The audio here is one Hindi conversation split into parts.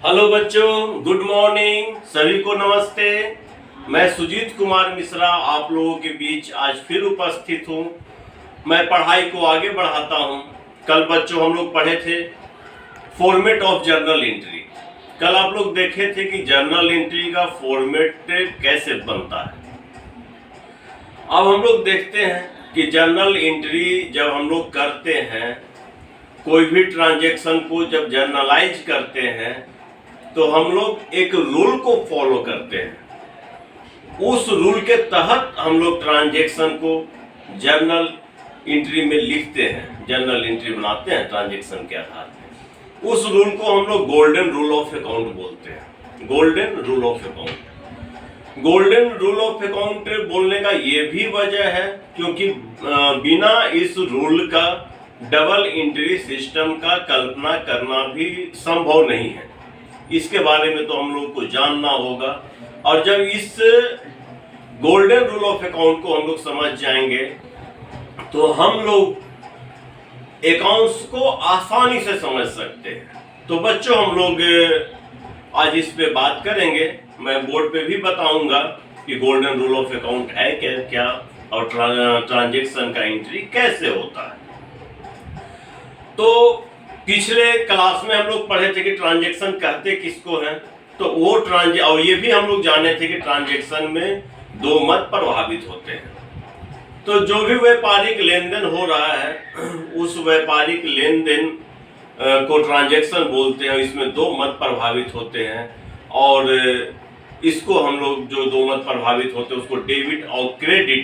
हेलो बच्चों, गुड मॉर्निंग। सभी को नमस्ते। मैं सुजीत कुमार मिश्रा आप लोगों के बीच आज फिर उपस्थित हूँ। मैं पढ़ाई को आगे बढ़ाता हूँ। कल बच्चों हम लोग पढ़े थे फॉर्मेट ऑफ जर्नल एंट्री। कल आप लोग देखे थे कि जर्नल एंट्री का फॉर्मेट कैसे बनता है। अब हम लोग देखते हैं कि जर्नल एंट्री जब हम लोग करते हैं, कोई भी ट्रांजैक्शन को जब जर्नलाइज करते हैं तो हम लोग एक रूल को फॉलो करते हैं। उस रूल के तहत हम लोग ट्रांजैक्शन को जर्नल एंट्री में लिखते हैं, जर्नल एंट्री बनाते हैं ट्रांजैक्शन के आधार पर। उस रूल को हम लोग गोल्डन रूल ऑफ अकाउंट बोलते हैं। Golden rule of account. Golden rule of account बोलने का ये भी वजह है क्योंकि बिना इस रूल का डबल एंट्री सिस्टम का कल्पना करना भी संभव नहीं है। इसके बारे में तो हम लोग को जानना होगा, और जब इस गोल्डन रूल ऑफ अकाउंट को हम लोग समझ जाएंगे तो हम लोग अकाउंट्स को आसानी से समझ सकते हैं। तो बच्चों हम लोग आज इस पे बात करेंगे। मैं बोर्ड पे भी बताऊंगा कि गोल्डन रूल ऑफ अकाउंट है क्या और ट्रांजैक्शन का एंट्री कैसे होता है। तो पिछले क्लास में हम लोग पढ़े थे कि ट्रांजैक्शन कहते किसको हैं। तो वो और ये भी हम लोग जाने थे कि ट्रांजैक्शन में दो मत प्रभावित होते हैं। तो जो भी व्यापारिक लेन देन हो रहा है उस व्यापारिक लेन देन को ट्रांजैक्शन बोलते हैं। इसमें दो मत प्रभावित होते हैं और इसको हम लोग जो दो मत प्रभावित होते हैं उसको डेबिट और क्रेडिट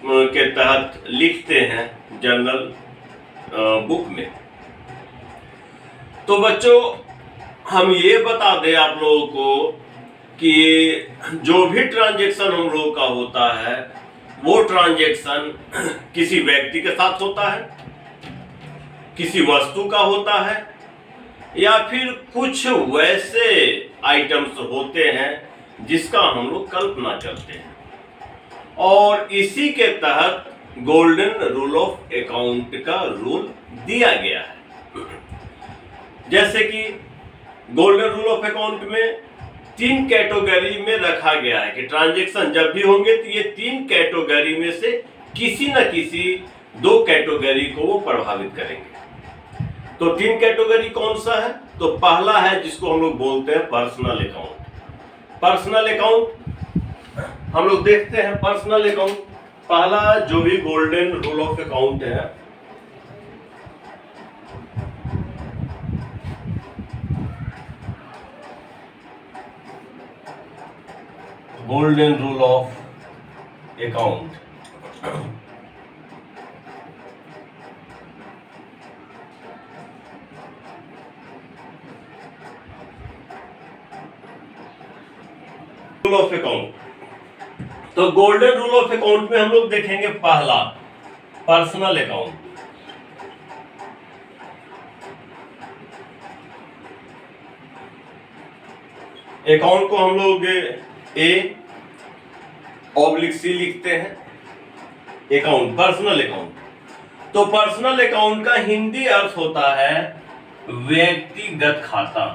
के तहत लिखते हैं जर्नल बुक में। तो बच्चों हम ये बता दें आप लोगों को कि जो भी ट्रांजैक्शन हम लोगों का होता है वो ट्रांजैक्शन किसी व्यक्ति के साथ होता है, किसी वस्तु का होता है, या फिर कुछ वैसे आइटम्स होते हैं जिसका हम लोग कल्पना करते हैं। और इसी के तहत गोल्डन रूल ऑफ अकाउंट का रूल दिया गया है। जैसे कि गोल्डन रूल ऑफ अकाउंट में तीन कैटेगरी में रखा गया है कि ट्रांजैक्शन जब भी होंगे तो ये तीन कैटेगरी में से किसी न किसी दो कैटेगरी को वो प्रभावित करेंगे। तो तीन कैटेगरी कौन सा है? तो पहला है जिसको हम लोग बोलते हैं पर्सनल अकाउंट। पर्सनल अकाउंट हम लोग देखते हैं। पर्सनल अकाउंट पहला जो भी गोल्डन रूल ऑफ अकाउंट है, golden rule of account rule of account. तो गोल्डन रूल ऑफ अकाउंट में हम लोग देखेंगे पहला पर्सनल अकाउंट। अकाउंट को हम लोग A/C लिखते हैं। Account personal account. तो पर्सनल अकाउंट का हिंदी अर्थ होता है व्यक्तिगत खाता।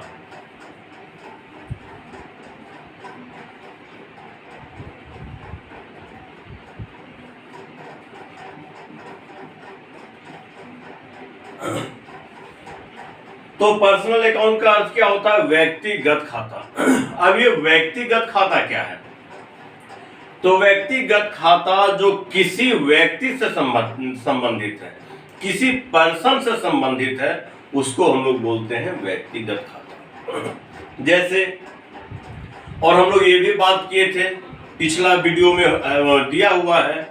तो पर्सनल अकाउंट का अर्थ क्या होता है? व्यक्तिगत खाता। अब ये व्यक्तिगत खाता क्या है? तो व्यक्तिगत खाता जो किसी व्यक्ति से संबंधित है, किसी पर्सन से संबंधित है, उसको हम लोग बोलते हैं व्यक्तिगत खाता। जैसे और हम लोग ये भी बात किए थे, पिछला वीडियो में दिया हुआ है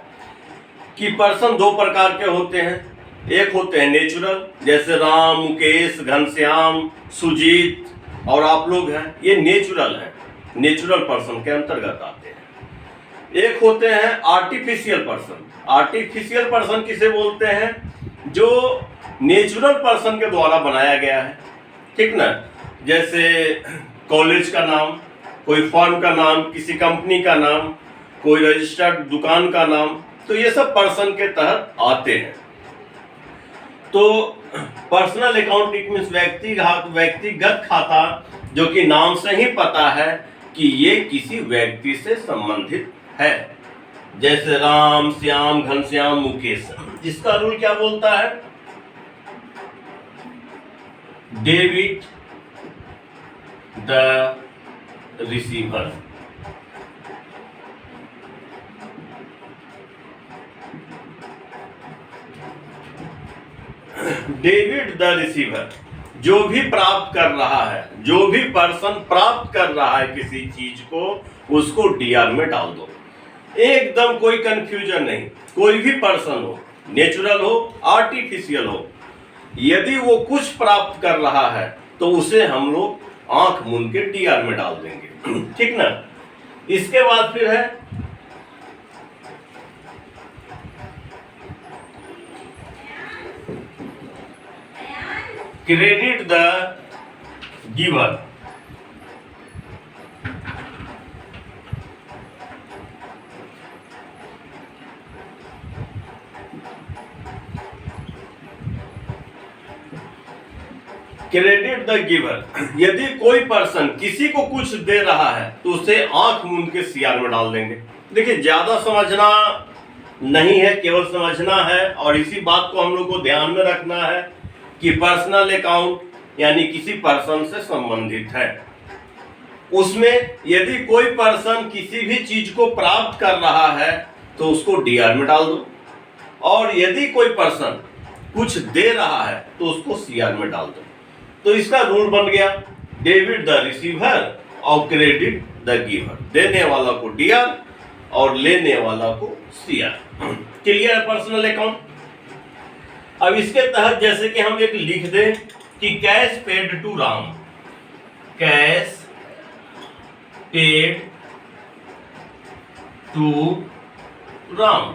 कि पर्सन दो प्रकार के होते हैं। एक होते हैं नेचुरल, जैसे राम, मुकेश, घनश्याम, सुजीत और आप लोग हैं, ये नेचुरल हैं, नेचुरल पर्सन के अंतर्गत आते हैं। एक होते हैं आर्टिफिशियल पर्सन। आर्टिफिशियल पर्सन किसे बोलते हैं? जो नेचुरल पर्सन के द्वारा बनाया गया है, ठीक ना। जैसे कॉलेज का नाम, कोई फर्म का नाम, किसी कंपनी का नाम, कोई रजिस्टर्ड दुकान का नाम, तो ये सब पर्सन के तहत आते हैं। तो पर्सनल अकाउंट इट मीन्स व्यक्तिगत खाता, जो कि नाम से ही पता है कि ये किसी व्यक्ति से संबंधित है, जैसे राम, श्याम, घनश्याम, मुकेश। इसका रूल क्या बोलता है? Debit the receiver. Debit the receiver, जो भी प्राप्त कर रहा है, जो भी पर्सन प्राप्त कर रहा है किसी चीज को, उसको डीआर में डाल दो। एकदम कोई कंफ्यूजन नहीं। कोई भी पर्सन हो, नेचुरल हो, आर्टिफिशियल हो, यदि वो कुछ प्राप्त कर रहा है तो उसे हम लोग आंख मूंद के डीआर में डाल देंगे। ठीक ना? इसके बाद फिर है credit the giver. Credit the giver, यदि कोई पर्सन किसी को कुछ दे रहा है तो उसे आंख मूंद के सीआर में डाल देंगे। देखिए, ज्यादा समझना नहीं है, केवल समझना है, और इसी बात को हम लोग को ध्यान में रखना है कि पर्सनल अकाउंट यानी किसी पर्सन से संबंधित है। उसमें यदि कोई पर्सन किसी भी चीज को प्राप्त कर रहा है तो उसको डीआर में डाल दो, और यदि कोई पर्सन कुछ दे रहा है तो उसको सीआर में डाल दो। तो इसका रूल बन गया, डेबिट द रिसीवर और क्रेडिट द गिवर। देने वाला को डीआर और लेने वाला को सीआर। क्लियर है पर्सनल अकाउंट? अब इसके तहत जैसे कि हम एक लिख दें कि cash paid to Ram, cash paid to Ram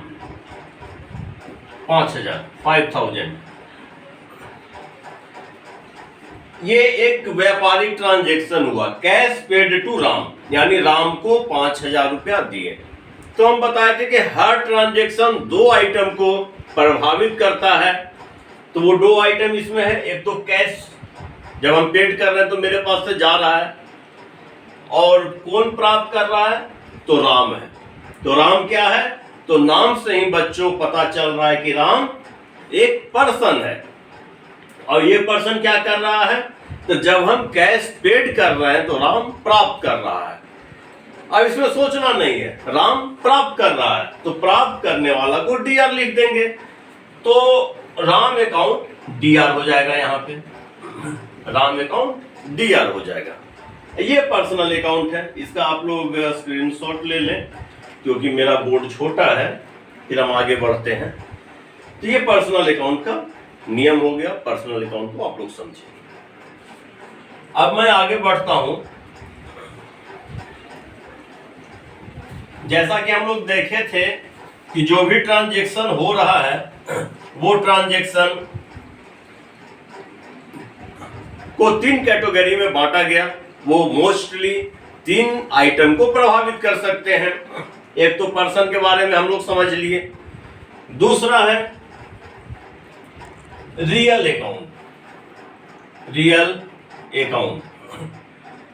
5,000। ये एक व्यापारिक ट्रांजैक्शन हुआ, कैश पेड टू राम, यानी राम को 5,000 रुपया दिए। तो हम बताए थे कि हर ट्रांजैक्शन दो आइटम को प्रभावित करता है। तो वो दो आइटम इसमें है, एक तो कैश, जब हम पेड कर रहे हैं तो मेरे पास से जा रहा है, और कौन प्राप्त कर रहा है? तो राम है। तो राम क्या है? तो नाम से ही बच्चों पता चल रहा है कि राम एक पर्सन है, और ये पर्सन क्या कर रहा है? तो जब हम कैश पेड कर रहे हैं तो राम प्राप्त कर रहा है। अब इसमें सोचना नहीं है, राम प्राप्त कर रहा है तो प्राप्त करने वाला को डीआर लिख देंगे, तो राम अकाउंट डीआर हो जाएगा। यहाँ पे राम अकाउंट डीआर हो जाएगा। ये पर्सनल अकाउंट है। इसका आप लोग स्क्रीनशॉट ले लें, क्योंकि मेरा बोर्ड छोटा है, फिर हम आगे बढ़ते हैं। तो ये पर्सनल अकाउंट का नियम हो गया। पर्सनल अकाउंट को आप लोग समझिए। अब मैं आगे बढ़ता हूं। जैसा कि हम लोग देखे थे कि जो भी ट्रांजैक्शन हो रहा है वो ट्रांजैक्शन को 3 कैटेगरी में बांटा गया। वो मोस्टली 3 आइटम को प्रभावित कर सकते हैं। एक तो पर्सन के बारे में हम लोग समझ लिए, दूसरा है रियल अकाउंट, रियल अकाउंट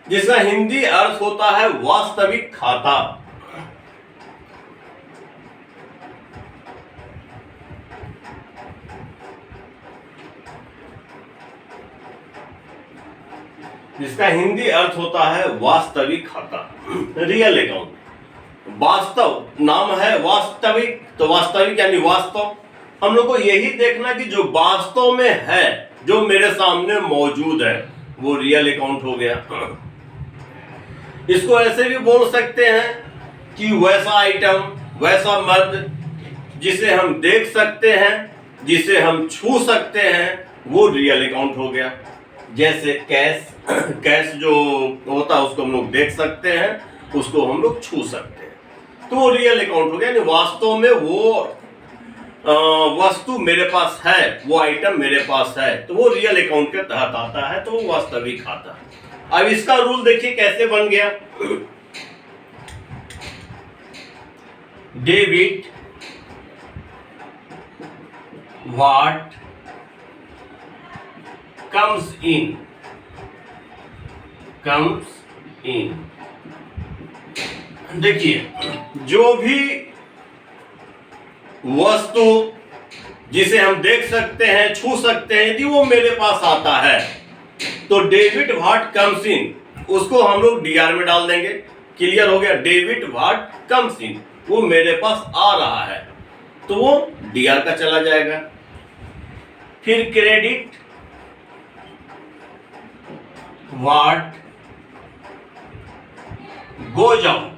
जिसका हिंदी अर्थ होता है वास्तविक खाता। जिसका हिंदी अर्थ होता है वास्तविक खाता, रियल अकाउंट। वास्तव नाम है वास्तविक, तो वास्तविक यानी वास्तव। हम लोग को यही देखना कि जो वास्तव में है, जो मेरे सामने मौजूद है, वो रियल अकाउंट हो गया। इसको ऐसे भी बोल सकते हैं कि वैसा आइटम, वैसा मद जिसे हम देख सकते हैं, जिसे हम छू सकते हैं, वो रियल अकाउंट हो गया। जैसे कैश, कैश जो होता है उसको हम लोग देख सकते हैं, उसको हम लोग छू सकते हैं, तो वो रियल अकाउंट हो गया। यानी वास्तव में वो वस्तु मेरे पास है, वो आइटम मेरे पास है, तो वो रियल अकाउंट के तहत आता है, तो वो वास्तविक खाता है। अब इसका रूल देखिए कैसे बन गया। डेबिट व्हाट comes in, देखिए जो भी वस्तु जिसे हम देख सकते हैं, छू सकते हैं, यदि वो मेरे पास आता है तो डेबिट व्हाट कम्स इन, उसको हम लोग डीआर में डाल देंगे। क्लियर हो गया? डेबिट व्हाट कम्स इन, वो मेरे पास आ रहा है तो वो डीआर का चला जाएगा। फिर credit what goes out,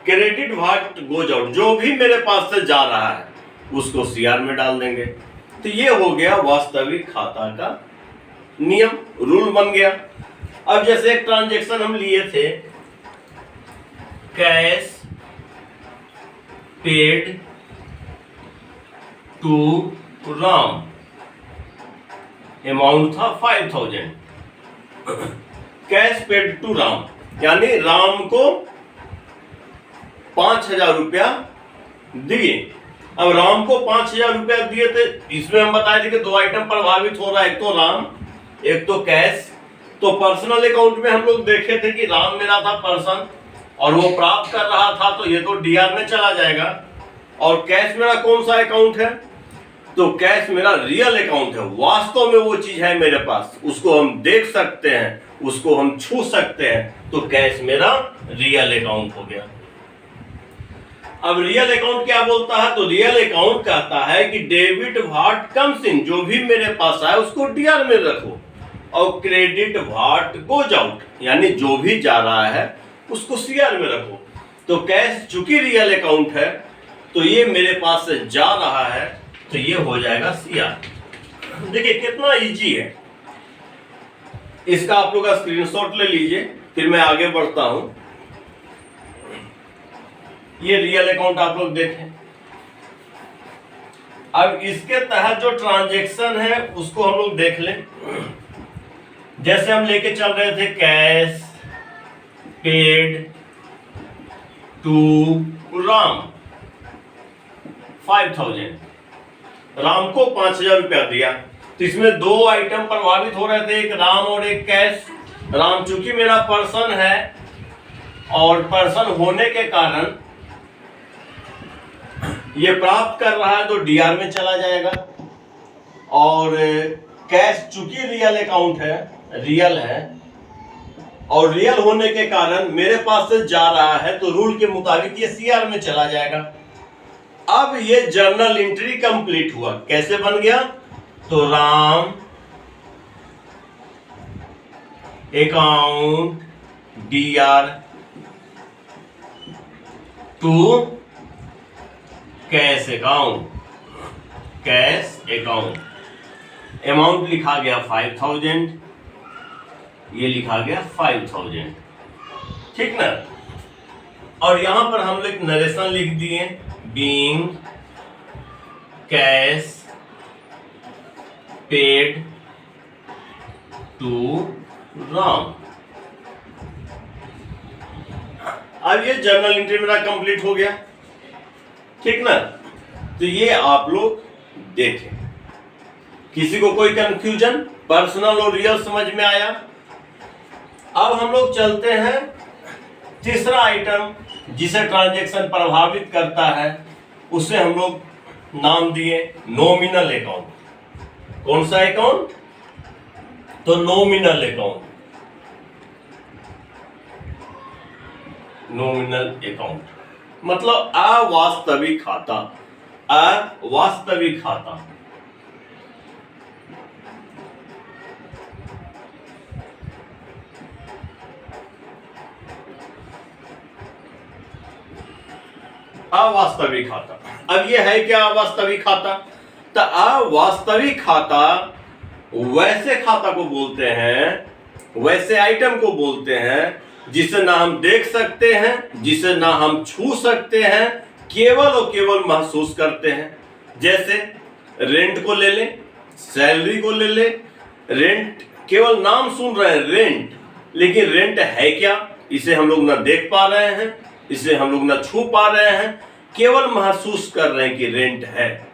credit what goes out, जो भी मेरे पास से जा रहा है उसको सीआर में डाल देंगे। तो ये हो गया वास्तविक खाता का नियम, रूल बन गया। अब जैसे एक ट्रांजैक्शन हम लिए थे, cash paid to Ram, amount था 5000। कैश पेड टू राम यानी राम को 5000 रुपया दिए। अब राम को 5000 रुपया दिए थे, इसमें हम बताए थे कि दो आइटम प्रभावित हो रहा है, एक तो राम, एक तो कैश। तो पर्सनल अकाउंट में हम लोग देखे थे कि राम मेरा था पर्सन और वो प्राप्त कर रहा था, तो ये तो डीआर में चला जाएगा। और कैश मेरा कौन सा अकाउंट है? तो कैश मेरा रियल अकाउंट है, वास्तव में वो चीज है मेरे पास, उसको हम देख सकते हैं, उसको हम छू सकते हैं, तो कैश मेरा रियल अकाउंट हो गया। अब रियल अकाउंट क्या बोलता है? तो रियल अकाउंट कहता है कि डेबिट व्हाट कम्स इन, जो भी मेरे पास आए उसको डीआर में रखो, और क्रेडिट व्हाट गोज आउट यानी जो भी जा रहा है उसको सीआर में रखो। तो कैश चूंकि रियल अकाउंट है तो ये मेरे पास से जा रहा है, तो ये हो जाएगा सीआर। देखिए कितना इजी है, इसका आप लोग स्क्रीनशॉट ले लीजिए, फिर मैं आगे बढ़ता हूं। ये रियल अकाउंट आप लोग देखें। अब इसके तहत जो ट्रांजैक्शन है उसको हम लोग देख लें। जैसे हम लेके चल रहे थे cash paid to Ram 5000, Ram को 5000 रुपया दिया, तो इसमें दो आइटम प्रभावित हो रहे थे, एक राम और एक कैश। राम चूंकि मेरा पर्सन है और पर्सन होने के कारण ये प्राप्त कर रहा है तो डीआर में चला जाएगा, और कैश चूंकि रियल अकाउंट है, रियल है, और रियल होने के कारण मेरे पास से जा रहा है तो रूल के मुताबिक ये सीआर में चला जाएगा। अब ये जर्नल एंट्री कंप्लीट हुआ। कैसे बन गया? तो Ram account DR to cash account, cash account, amount लिखा गया 5000, ये लिखा गया 5000, ठीक ना। और यहां पर हम लोग नरेशन लिख दिए, being cash paid to Ram. अब ये जर्नल एंट्री मेरा कंप्लीट हो गया, ठीक ना। तो ये आप लोग देखें, किसी को कोई कंफ्यूजन? पर्सनल और रियल समझ में आया? अब हम लोग चलते हैं तीसरा आइटम जिसे ट्रांजैक्शन प्रभावित करता है, उसे हम लोग नाम दिए नॉमिनल अकाउंट। कौन सा अकाउंट? तो नॉमिनल अकाउंट, नॉमिनल अकाउंट मतलब अवास्तविक खाता, अवास्तविक खाता। अवास्तविक खाता, अब ये है क्या अवास्तविक खाता? तो अवास्तविक खाता वैसे खाता को बोलते हैं, वैसे आइटम को बोलते हैं जिसे ना हम देख सकते हैं, जिसे ना हम छू सकते हैं, केवल और केवल महसूस करते हैं। जैसे रेंट को ले ले, सैलरी को ले ले। रेंट केवल नाम सुन रहे हैं रेंट, लेकिन रेंट है क्या? इसे हम लोग ना देख पा रहे हैं, इसे हम लोग ना छू पा रहे हैं, केवल महसूस कर रहे हैं कि रेंट है।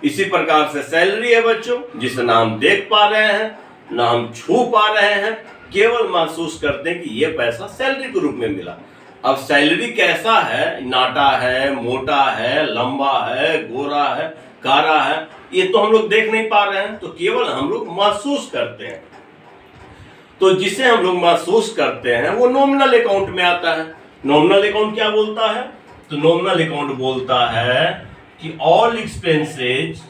इसी प्रकार से सैलरी है बच्चों, जिसे ना हम देख पा रहे हैं ना हम छू पा रहे हैं, केवल महसूस करते हैं कि ये पैसा सैलरी के रूप में मिला। अब सैलरी कैसा है, नाटा है, मोटा है, लंबा है, गोरा है, कारा है, ये तो हम लोग देख नहीं पा रहे हैं, तो केवल हम लोग महसूस करते हैं। तो जिसे हम लोग महसूस करते हैं वो नॉमिनल अकाउंट में आता है। नॉमिनल अकाउंट क्या बोलता है? तो नॉमिनल अकाउंट बोलता है कि all expenses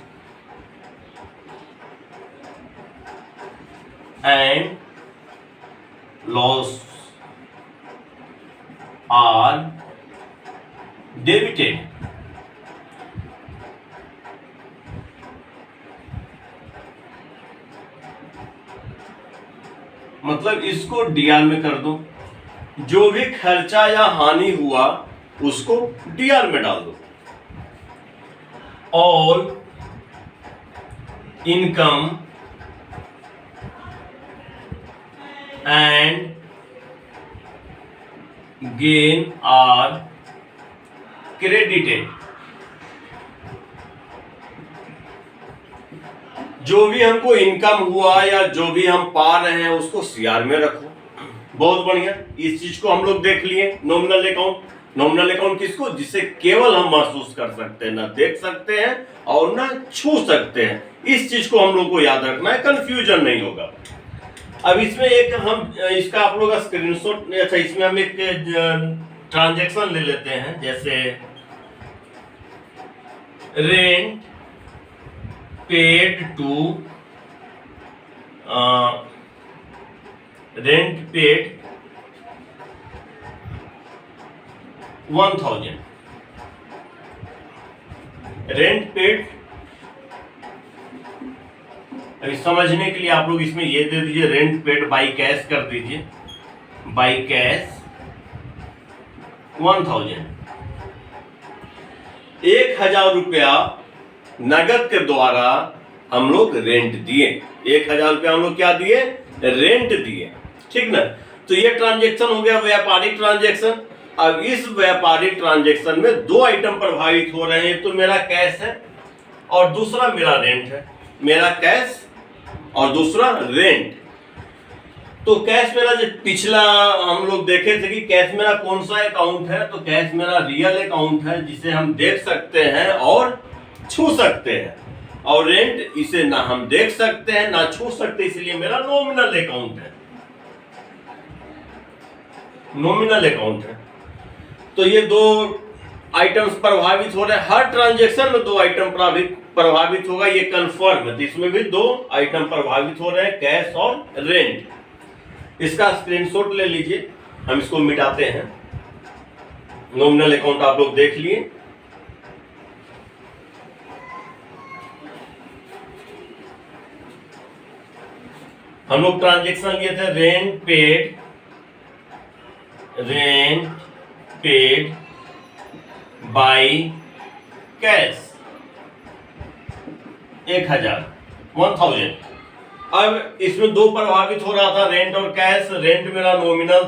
and loss are debited. मतलब इसको डीआर में कर दो, जो भी खर्चा या हानि हुआ उसको डीआर में डाल दो। All income and gain are credited. जो भी हमको इनकम हुआ या जो भी हम पा रहे हैं उसको सीआर में रखो। बहुत बढ़िया, इस चीज को हम लोग देख लिए। नॉमिनल अकाउंट, नॉमिनल अकाउंट किसको? जिसे केवल हम महसूस कर सकते हैं, ना देख सकते हैं और ना छू सकते हैं। इस चीज को हम लोग को याद रखना है, कंफ्यूजन नहीं होगा। अब इसमें एक हम इसका आप लोग स्क्रीनशॉट, अच्छा इसमें हम एक ट्रांजैक्शन ले लेते हैं, जैसे rent paid to rent paid 1000। Rent paid, अभी समझने के लिए आप लोग इसमें ये दे दीजिए, रेंट पेड बाई कैश कर दीजिए, बाई कैश 1000। 1000 रुपया नगद के द्वारा हम लोग रेंट दिए। 1000 रुपया हम लोग क्या दिए? रेंट दिए, ठीक ना। तो ये ट्रांजैक्शन हो गया व्यापारिक ट्रांजैक्शन। अब इस व्यापारिक ट्रांजैक्शन में दो आइटम प्रभावित हो रहे हैं, एक तो मेरा कैश है और दूसरा मेरा रेंट है। मेरा कैश और दूसरा रेंट। तो कैश मेरा जो पिछला हम लोग देखे थे कि कैश मेरा कौन सा अकाउंट है, तो कैश मेरा रियल अकाउंट है, जिसे हम देख सकते हैं और छू सकते हैं। और रेंट, इसे ना हम देख सकते हैं ना छू सकते, इसलिए मेरा नॉमिनल अकाउंट है, नॉमिनल अकाउंट है। तो ये दो आइटम्स प्रभावित हो रहे हैं। हर ट्रांजैक्शन में दो आइटम प्रभावित होगा, ये कंफर्म है। तो इसमें भी दो आइटम प्रभावित हो रहे हैं, कैश और रेंट। इसका स्क्रीनशॉट ले लीजिए, हम इसको मिटाते हैं। नॉमिनल अकाउंट आप लोग देख लिए। हम लोग ट्रांजैक्शन लिए थे रेंट पेड बाई कैश 1000। अब इसमें दो प्रभावित हो रहा था, रेंट और कैश। रेंट मेरा नॉमिनल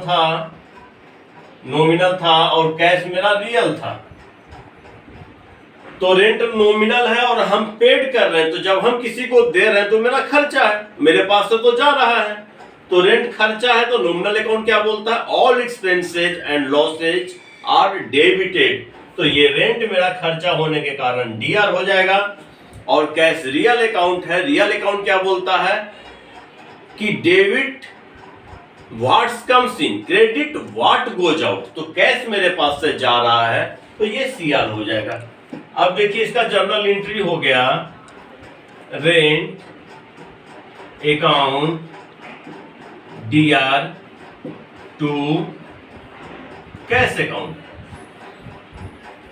था और कैश मेरा रियल था। तो रेंट नॉमिनल है और हम पेड कर रहे हैं, तो जब हम किसी को दे रहे हैं तो मेरा खर्चा है, मेरे पास से तो जा रहा है। तो रेंट खर्चा है, तो नॉमिनल अकाउंट क्या बोलता है? All expenses and losses are debited. तो ये रेंट मेरा खर्चा होने के कारण डीआर हो जाएगा। और कैश रियल अकाउंट है, रियल अकाउंट क्या बोलता है कि debit what's comes in, credit what goes out. तो कैश मेरे पास से जा रहा है, तो ये सीआर हो जाएगा। अब देखिए इसका जर्नल एंट्री हो गया, rent account DR to cash account.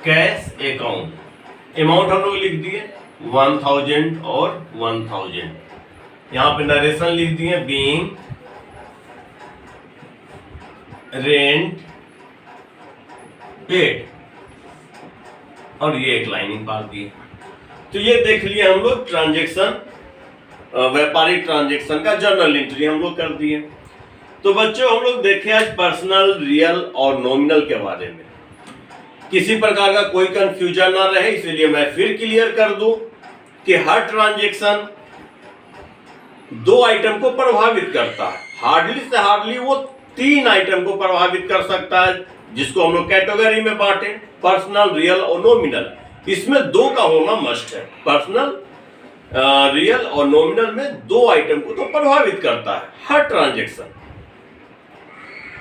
Cash account amount हम लोग लिख दिए 1000 और 1000। यहां पे नरेशन लिख दिए, बीइंग रेंट पेड, और ये एक लाइनिंग पार दी। तो ये देख लिए हम लोग ट्रांजैक्शन, व्यापारिक ट्रांजैक्शन का जर्नल एंट्री हम लोग कर दिए। तो बच्चों हम लोग देखे आज पर्सनल, रियल और नॉमिनल के बारे में। किसी प्रकार का कोई कंफ्यूजन ना रहे, इसलिए मैं फिर क्लियर कर दूं कि हर ट्रांजैक्शन दो आइटम को प्रभावित करता है। हार्डली से हार्डली वो 3 आइटम को प्रभावित कर सकता है, जिसको हम लोग कैटेगरी में बांटे, पर्सनल, रियल और नॉमिनल। इसमें 2 का होना मस्ट है। पर्सनल, रियल और नॉमिनल में 2 आइटम को तो प्रभावित करता है हर ट्रांजैक्शन।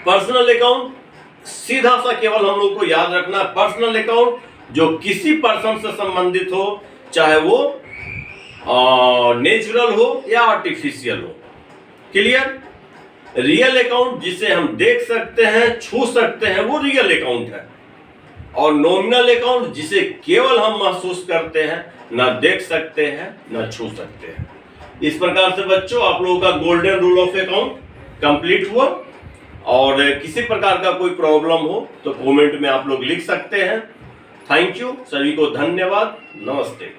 पर्सनल अकाउंट सीधा सा केवल हम लोग को याद रखना है, पर्सनल अकाउंट जो किसी पर्सन से संबंधित हो, चाहे वो नेचुरल हो या आर्टिफिशियल हो। क्लियर? रियल अकाउंट जिसे हम देख सकते हैं, छू सकते हैं, वो रियल अकाउंट है। और नॉमिनल अकाउंट जिसे केवल हम महसूस करते हैं, ना देख सकते हैं ना छू सकते हैं। इस प्रकार से बच्चों आप लोगों का golden rule of account complete हुआ। और किसी प्रकार का कोई प्रॉब्लम हो तो कमेंट में आप लोग लिख सकते हैं। थैंक यू, सभी को धन्यवाद, नमस्ते।